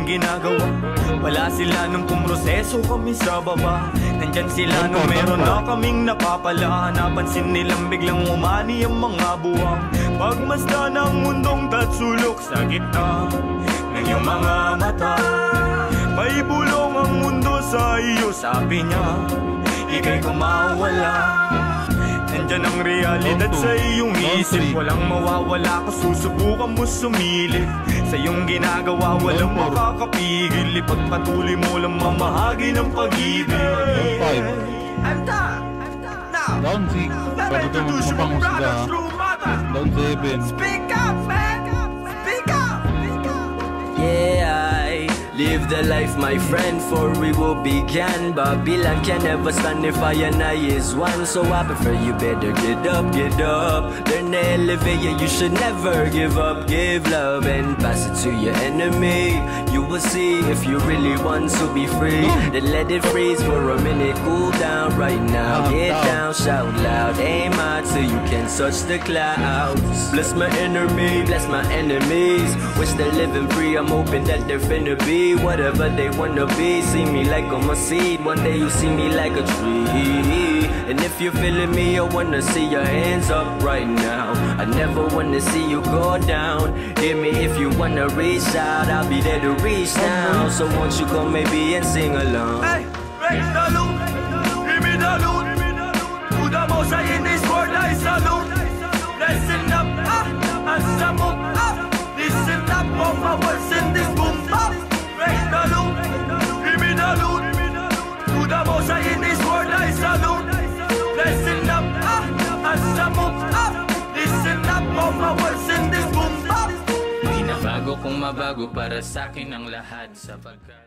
aming ginagawa. Wala sila nung pumroseso kami sa baba. Nandyan sila nung meron na kaming napapala. Napansin nilang biglang umani ang mga buwang. Pagmasdan ng mundong tatsulok sa gitna ng iyong mga mata. May bulong ang mundo sa iyo, sabi niya, ika'y kumawala. Nandyan ang realidad sa iyong isip. Walang mawawala kung susubukan mo sumilip. Sa iyong ginagawa walang makakapigil. Ipagpatuloy mo lang mamahagi ng pag-ibig. I'm done. Now, Down 6. let me introduce you my brothers through mother. Down 7. Speak up, man. Speak up. Yeah, I live the life, my friend, for we will begin. Babylon can never stand if I and I is one. So I prefer you better get up. Learn to elevate, yeah, you should never give up. Give love and pass it to your enemy. You will see if you really want to be free. Then let it freeze for a minute, cool down right now. Get down, shout loud, aim high till you can touch the clouds. Bless my enemy, bless my enemies. Wish they're living free, I'm hoping that they're finna be whatever they wanna be. See me like I'm a seed, one day you see me like a tree. And if you're feeling me, I wanna see your hands up right now. I never wanna see you go down. Hear me if you wanna reach out, I'll be there to reach down. So won't you come maybe and sing along? Hey, raise the loot, give me the loot. To the most high in this world I salute. Listen up, as I move up. Listen up, all my words in this boom bap. Raise the loot, give me the loot. To the most high in this world I salute. Listen up, as I move up. Listen up, all my words in this boom bap. Binabago kung mabago para sa akin ang lahat sapagkat